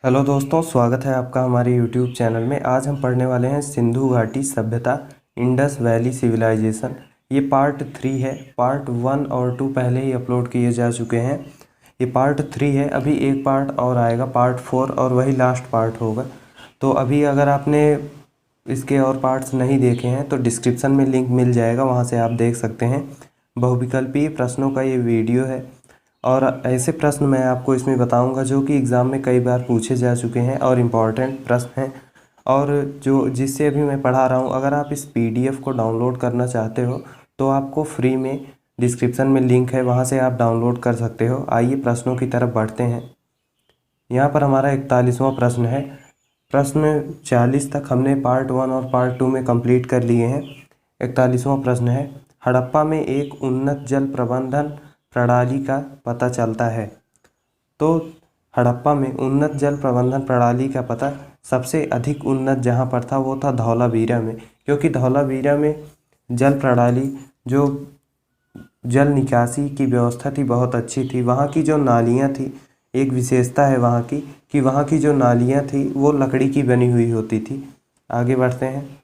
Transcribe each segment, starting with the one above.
Hello दोस्तों, स्वागत है आपका हमारे यूट्यूब चैनल में। आज हम पढ़ने वाले हैं सिंधु घाटी सभ्यता, इंडस वैली सिविलाइजेशन। ये पार्ट 3 है। पार्ट 1 और 2 पहले ही अपलोड किए जा चुके हैं। ये पार्ट 3 है। अभी एक पार्ट और आएगा, पार्ट 4, और वही लास्ट पार्ट होगा। तो अभी अगर आपने इसके और पार्ट्स नहीं देखे हैं तो डिस्क्रिप्शन में लिंक मिल जाएगा, वहाँ से आप देख सकते हैं। बहुविकल्पीय प्रश्नों का ये वीडियो है और ऐसे प्रश्न मैं आपको इसमें बताऊंगा जो कि एग्ज़ाम में कई बार पूछे जा चुके हैं और इम्पॉर्टेंट प्रश्न हैं, और जो जिससे अभी मैं पढ़ा रहा हूं। अगर आप इस पीडीएफ को डाउनलोड करना चाहते हो तो आपको फ्री में डिस्क्रिप्शन में लिंक है, वहां से आप डाउनलोड कर सकते हो। आइए प्रश्नों की तरफ बढ़ते हैं। यहाँ पर हमारा 41वां प्रश्न है। प्रश्न 40 तक हमने पार्ट 1 और पार्ट 2 में कंप्लीट कर लिए हैं। 41वां प्रश्न है, हड़प्पा में एक उन्नत जल प्रबंधन प्रणाली का पता चलता है। तो हड़प्पा में उन्नत जल प्रबंधन प्रणाली का पता सबसे अधिक उन्नत जहाँ पर था वो था धौलावीरा में, क्योंकि धौलावीरा में जल प्रणाली, जो जल निकासी की व्यवस्था थी, बहुत अच्छी थी। वहाँ की जो नालियाँ थी, एक विशेषता है वहाँ की कि वहाँ की जो नालियाँ थी वो लकड़ी की बनी हुई होती थी। आगे बढ़ते हैं।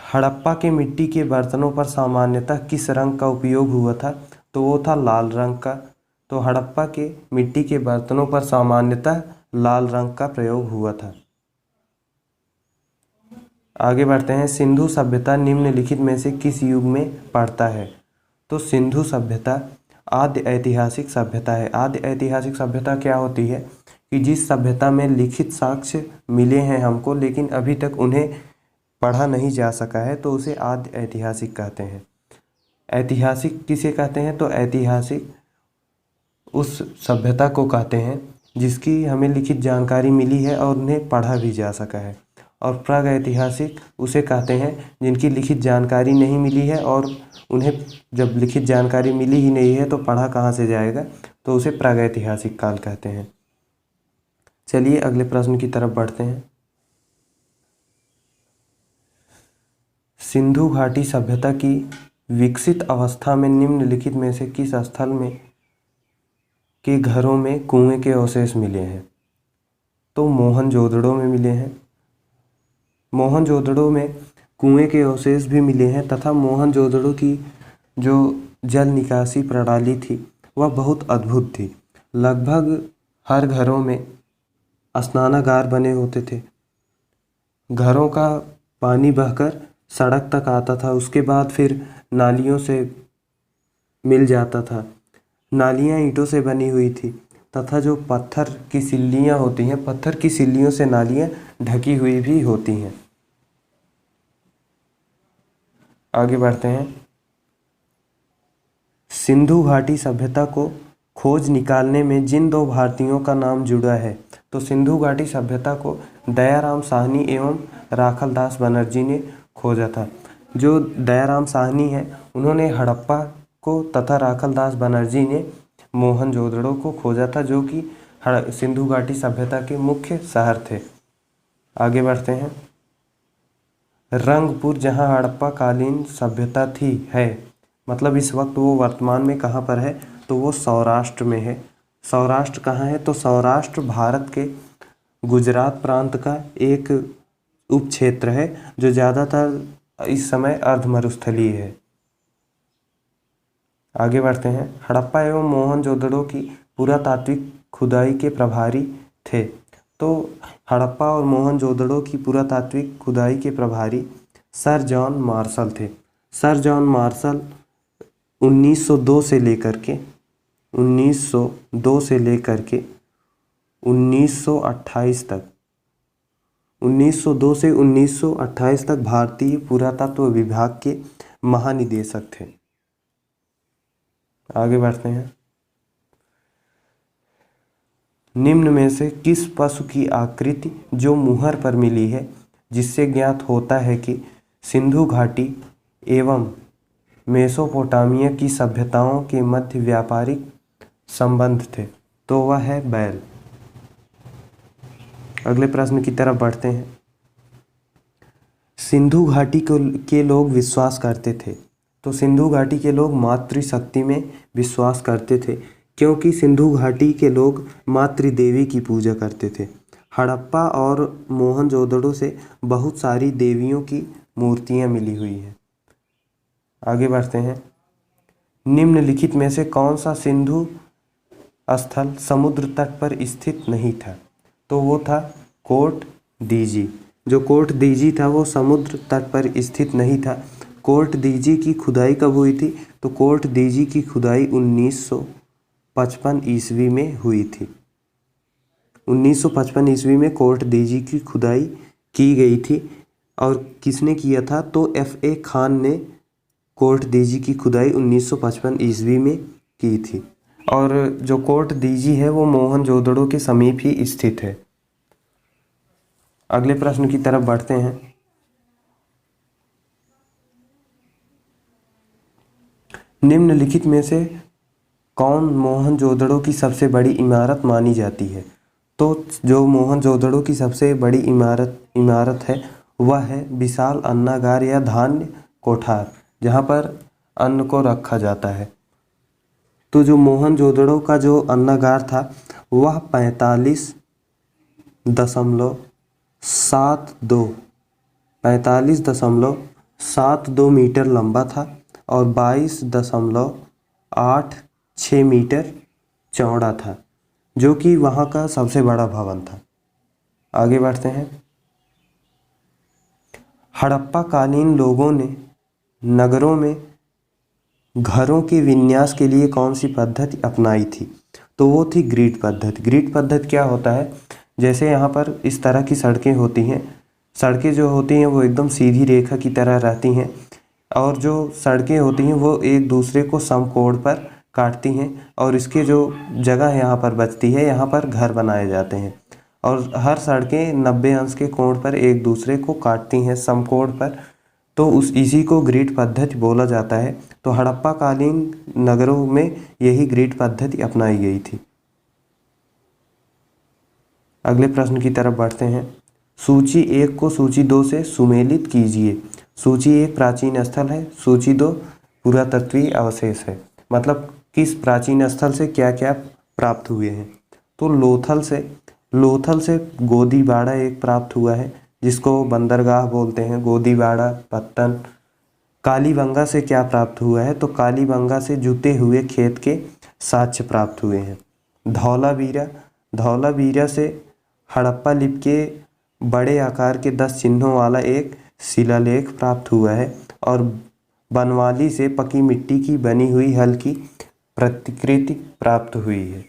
हड़प्पा के मिट्टी के बर्तनों पर सामान्यतः किस रंग का उपयोग हुआ था? तो वो था लाल रंग का। तो हड़प्पा के मिट्टी के बर्तनों पर सामान्यतः लाल रंग का प्रयोग हुआ था। आगे बढ़ते हैं। सिंधु सभ्यता निम्नलिखित में से किस युग में पड़ता है? तो सिंधु सभ्यता आद्य ऐतिहासिक सभ्यता है। आद्य ऐतिहासिक सभ्यता क्या होती है कि जिस सभ्यता में लिखित साक्ष्य मिले हैं हमको, लेकिन अभी तक उन्हें पढ़ा नहीं जा सका है, तो उसे आद्य ऐतिहासिक कहते हैं। ऐतिहासिक किसे कहते हैं? तो ऐतिहासिक उस सभ्यता को कहते हैं जिसकी हमें लिखित जानकारी मिली है और उन्हें पढ़ा भी जा सका है। और प्रागैतिहासिक उसे कहते हैं जिनकी लिखित जानकारी नहीं मिली है, और उन्हें जब लिखित जानकारी मिली ही नहीं है तो पढ़ा कहाँ से जाएगा, तो उसे प्रागैतिहासिक काल कहते हैं। चलिए अगले प्रश्न की तरफ बढ़ते हैं। सिंधु घाटी सभ्यता की विकसित अवस्था में निम्नलिखित में से किस स्थल में के घरों में कुएं के अवशेष मिले हैं? तो मोहनजोदड़ो में मिले हैं। मोहनजोदड़ो में कुएं के अवशेष भी मिले हैं, तथा मोहनजोदड़ो की जो जल निकासी प्रणाली थी वह बहुत अद्भुत थी। लगभग हर घरों में स्नानागार बने होते थे। घरों का पानी बहकर सड़क तक आता था, उसके बाद फिर नालियों से मिल जाता था। नालियाँ ईंटों से बनी हुई थी, तथा जो पत्थर की सिल्लियाँ होती हैं, पत्थर की सिल्लियों से नालियाँ ढकी हुई भी होती हैं। आगे बढ़ते हैं। सिंधु घाटी सभ्यता को खोज निकालने में जिन दो भारतीयों का नाम जुड़ा है, तो सिंधु घाटी सभ्यता को दयाराम साहनी एवं राखलदास बनर्जी ने खोजा था। जो दयाराम साहनी हैं उन्होंने हड़प्पा को, तथा राखलदास बनर्जी ने मोहनजोदड़ो को खोजा था, जो कि सिंधु घाटी सभ्यता के मुख्य शहर थे। आगे बढ़ते हैं। रंगपुर जहां हड़प्पा कालीन सभ्यता थी है, मतलब इस वक्त वो वर्तमान में कहाँ पर है? तो वो सौराष्ट्र में है। सौराष्ट्र कहाँ है? तो सौराष्ट्र भारत के गुजरात प्रांत का एक उपक्षेत्र है, जो ज़्यादातर इस समय अर्धमरुस्थलीय है। आगे बढ़ते हैं। हड़प्पा एवं मोहनजोदड़ो की पुरातात्विक खुदाई के प्रभारी थे। तो हड़प्पा और मोहनजोदड़ो की पुरातात्विक खुदाई के प्रभारी सर जॉन मार्शल थे। सर जॉन मार्शल 1902 से लेकर के 1928 तक 1902 से 1928 तक भारतीय पुरातत्व विभाग के महानिदेशक थे। आगे बढ़ते हैं। निम्न में से किस पशु की आकृति जो मुहर पर मिली है, जिससे ज्ञात होता है कि सिंधु घाटी एवं मेसोपोटामिया की सभ्यताओं के मध्य व्यापारिक संबंध थे? तो वह है बैल। अगले प्रश्न की तरफ बढ़ते हैं। सिंधु घाटी के लोग विश्वास करते थे। तो सिंधु घाटी के लोग मातृशक्ति में विश्वास करते थे। क्योंकि सिंधु घाटी के लोग मातृ देवी की पूजा करते थे। हड़प्पा और मोहनजोदड़ो से बहुत सारी देवियों की मूर्तियाँ मिली हुई हैं। आगे बढ़ते हैं। निम्नलिखित में से कौन सा सिंधु स्थल समुद्र तट पर स्थित नहीं था? तो वो था कोट दीजी। जो कोट दीजी था वो समुद्र तट पर स्थित नहीं था। कोट दीजी की खुदाई कब हुई थी? तो कोट दीजी की खुदाई 1955 ईस्वी में हुई थी। 1955 ईस्वी में कोट दीजी की खुदाई की गई थी। और किसने किया था? तो F.A. खान ने कोट दीजी की खुदाई 1955 ईस्वी में की थी। और जो कोट दीजी है वो मोहनजोदड़ो के समीप ही स्थित है। अगले प्रश्न की तरफ बढ़ते हैं। निम्नलिखित में से कौन मोहनजोदड़ो की सबसे बड़ी इमारत मानी जाती है? तो जो मोहनजोदड़ो की सबसे बड़ी इमारत है वह है विशाल अन्नागार या धान्य कोठार, जहाँ पर अन्न को रखा जाता है। तो जो मोहनजोदड़ो का जो अन्नागार था वह 45.72 मीटर लंबा था और 22.86 मीटर चौड़ा था, जो कि वहाँ का सबसे बड़ा भवन था। आगे बढ़ते हैं। हड़प्पा कालीन लोगों ने नगरों में घरों के विन्यास के लिए कौन सी पद्धति अपनाई थी? तो वो थी ग्रिड पद्धति। ग्रिड पद्धति क्या होता है? जैसे यहाँ पर इस तरह की सड़कें होती हैं। सड़कें जो होती हैं वो एकदम सीधी रेखा की तरह रहती हैं और जो सड़कें होती हैं वो एक दूसरे को समकोण पर काटती हैं और इसके जो जगह यहाँ पर बचती है यहाँ पर घर बनाए जाते हैं और हर सड़कें 90 अंश के कोण पर एक दूसरे को काटती हैं समकोण पर। तो इसी को ग्रिड पद्धति बोला जाता है। तो हड़प्पा कालीन नगरों में यही ग्रिड पद्धति अपनाई गई थी। अगले प्रश्न की तरफ बढ़ते हैं। सूची 1 को सूची 2 से सुमेलित कीजिए। सूची 1 प्राचीन स्थल है, सूची 2 पुरातत्वीय अवशेष है। मतलब किस प्राचीन स्थल से क्या क्या प्राप्त हुए हैं? तो लोथल से गोदीबाड़ा एक प्राप्त हुआ है जिसको बंदरगाह बोलते हैं, गोदीबाड़ा, पत्तन। कालीबंगा से क्या प्राप्त हुआ है? तो कालीबंगा से जुते हुए खेत के साक्ष्य प्राप्त हुए हैं। धौलावीरा से हड़प्पा लिपि के बड़े आकार के 10 चिन्हों वाला एक शिलालेख प्राप्त हुआ है और बनवाली से पकी मिट्टी की बनी हुई हल्की प्रतिकृति प्राप्त हुई है।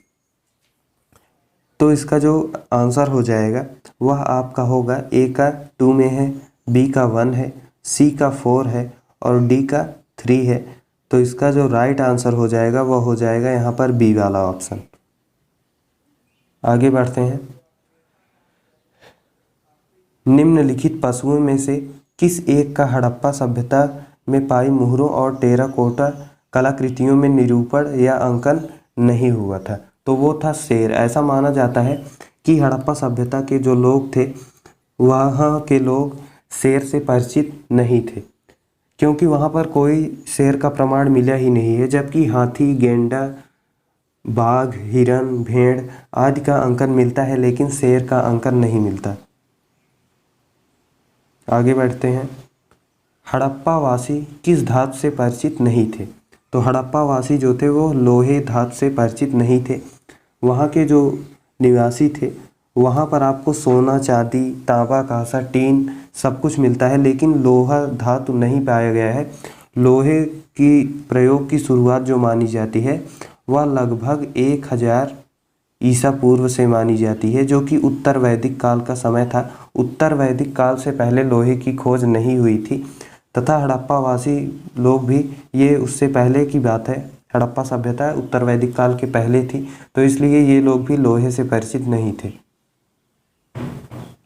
तो इसका जो आंसर हो जाएगा वह आपका होगा ए का 2 में है, बी का 1 है, सी का 4 है और डी का 3 है। तो इसका जो राइट आंसर हो जाएगा वह हो जाएगा यहाँ पर बी वाला ऑप्शन। आगे बढ़ते हैं। निम्नलिखित पशुओं में से किस एक का हड़प्पा सभ्यता में पाई मुहरों और टेराकोटा कलाकृतियों में निरूपण या अंकन नहीं हुआ था? तो वो था शेर। ऐसा माना जाता है कि हड़प्पा सभ्यता के जो लोग थे वहाँ के लोग शेर से परिचित नहीं थे, क्योंकि वहाँ पर कोई शेर का प्रमाण मिला ही नहीं है। जबकि हाथी, गेंडा, बाघ, हिरन, भेड़ आदि का अंकन मिलता है, लेकिन शेर का अंकन नहीं मिलता। आगे बढ़ते हैं। हड़प्पा वासी किस धातु से परिचित नहीं थे? तो हड़प्पा वासी जो थे वो लोहे धातु से परिचित नहीं थे। वहाँ के जो निवासी थे वहाँ पर आपको सोना, चांदी, तांबा, कांसा, टीन सब कुछ मिलता है, लेकिन लोहा धातु नहीं पाया गया है। लोहे की प्रयोग की शुरुआत जो मानी जाती है वह लगभग 1000 ईसा पूर्व से मानी जाती है, जो कि उत्तर वैदिक काल का समय था। उत्तर वैदिक काल से पहले लोहे की खोज नहीं हुई थी तथा हड़प्पा वासी लोग भी, ये उससे पहले की बात है। हड़प्पा सभ्यता उत्तर वैदिक काल के पहले थी, तो इसलिए ये लोग भी लोहे से परिचित नहीं थे।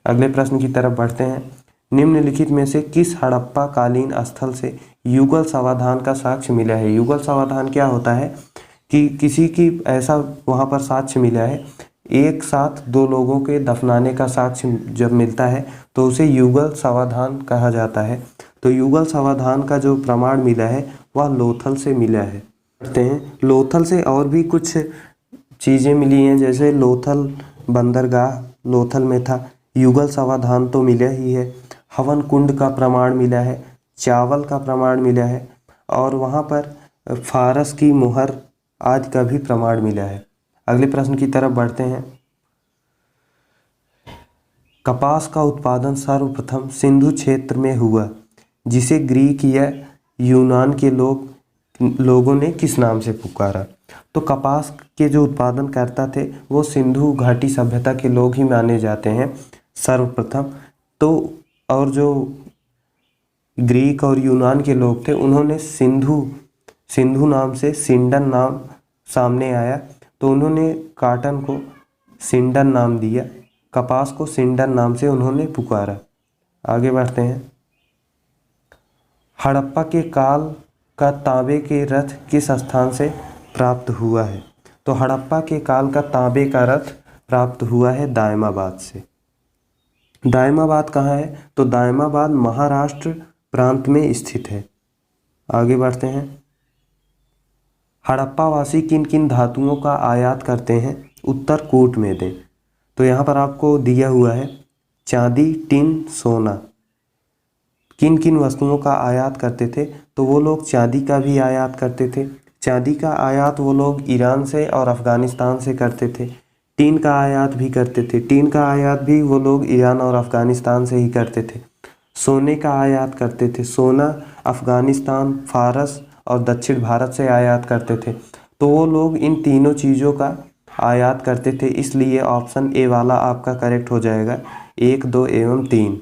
अगले प्रश्न की तरफ बढ़ते हैं। निम्नलिखित में से किस हड़प्पा कालीन स्थल से युगल समाधान का साक्ष्य मिला है? युगल समाधान क्या होता है कि किसी की ऐसा वहाँ पर साक्ष्य मिला है, एक साथ 2 लोगों के दफनाने का साक्ष्य जब मिलता है तो उसे युगल समाधान कहा जाता है। तो युगल समाधान का जो प्रमाण मिला है वह लोथल से मिला है। कहते हैं लोथल से और भी कुछ चीज़ें मिली हैं, जैसे लोथल बंदरगाह लोथल में था, युगल समाधान तो मिला ही है, हवन कुंड का प्रमाण मिला है, चावल का प्रमाण मिला है, और वहाँ पर फारस की मुहर आदि का भी प्रमाण मिला है। अगले प्रश्न की तरफ बढ़ते हैं। कपास का उत्पादन सर्वप्रथम सिंधु क्षेत्र में हुआ, जिसे ग्रीक या यूनान के लोगों ने किस नाम से पुकारा? तो कपास के जो उत्पादन करता थे वो सिंधु घाटी सभ्यता के लोग ही माने जाते हैं सर्वप्रथम। तो और जो ग्रीक और यूनान के लोग थे उन्होंने सिंधु नाम से सिंडन नाम सामने आया, तो उन्होंने काटन को सिंडन नाम दिया, कपास को सिंडन नाम से उन्होंने पुकारा। आगे बढ़ते हैं। हड़प्पा के काल का तांबे के रथ किस स्थान से प्राप्त हुआ है? तो हड़प्पा के काल का तांबे का रथ प्राप्त हुआ है दायमाबाद से। दायमाबाद कहाँ है? तो दायमाबाद महाराष्ट्र प्रांत में स्थित है। आगे बढ़ते हैं। हड़प्पावासी किन किन धातुओं का आयात करते हैं? उत्तर कूट में दें। तो यहाँ पर आपको दिया हुआ है चांदी, टिन, सोना। किन किन वस्तुओं का आयात करते थे? तो वो लोग चांदी का भी आयात करते थे। चांदी का आयात वो लोग ईरान से और अफ़गानिस्तान से करते थे। टीन का आयात भी करते थे। टीन का आयात भी वो लोग ईरान और अफ़गानिस्तान से ही करते थे। सोने का आयात करते थे। सोना अफ़गानिस्तान, फारस और दक्षिण भारत से आयात करते थे। तो वो लोग इन तीनों चीज़ों का आयात करते थे, इसलिए ऑप्शन ए वाला आपका करेक्ट हो जाएगा, 1, 2 एवं 3।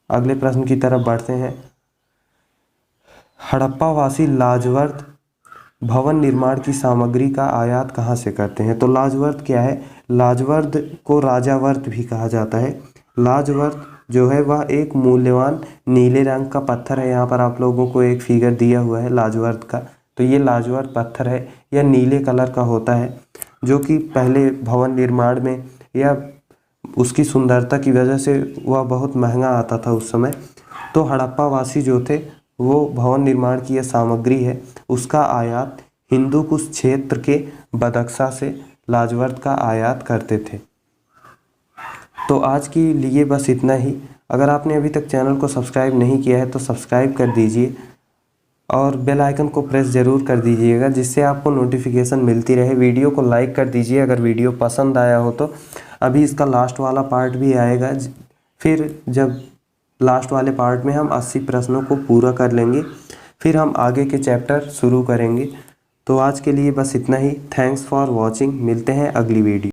अगले प्रश्न की तरफ बढ़ते हैं। हड़प्पावासी लाजवर्द भवन निर्माण की सामग्री का आयात कहाँ से करते हैं? तो लाजवर्द क्या है? लाजवर्द को राजावर्द भी कहा जाता है। लाजवर्द जो है वह एक मूल्यवान नीले रंग का पत्थर है। यहाँ पर आप लोगों को एक फिगर दिया हुआ है लाजवर्द का। तो ये लाजवर्द पत्थर है, यह नीले कलर का होता है, जो कि पहले भवन निर्माण में या उसकी सुंदरता की वजह से वह बहुत महंगा आता था उस समय। तो हड़प्पावासी जो थे वो भवन निर्माण की यह सामग्री है, उसका आयात हिंदू कुश क्षेत्र के बदख्शा से लाजवर्द का आयात करते थे। तो आज के लिए बस इतना ही। अगर आपने अभी तक चैनल को सब्सक्राइब नहीं किया है तो सब्सक्राइब कर दीजिए और बेल आइकन को प्रेस ज़रूर कर दीजिएगा, जिससे आपको नोटिफिकेशन मिलती रहे। वीडियो को लाइक कर दीजिए अगर वीडियो पसंद आया हो तो। अभी इसका लास्ट वाला पार्ट भी आएगा, फिर जब लास्ट वाले पार्ट में हम 80 प्रश्नों को पूरा कर लेंगे, फिर हम आगे के चैप्टर शुरू करेंगे। तो आज के लिए बस इतना ही। Thanks for watching. मिलते हैं अगली वीडियो।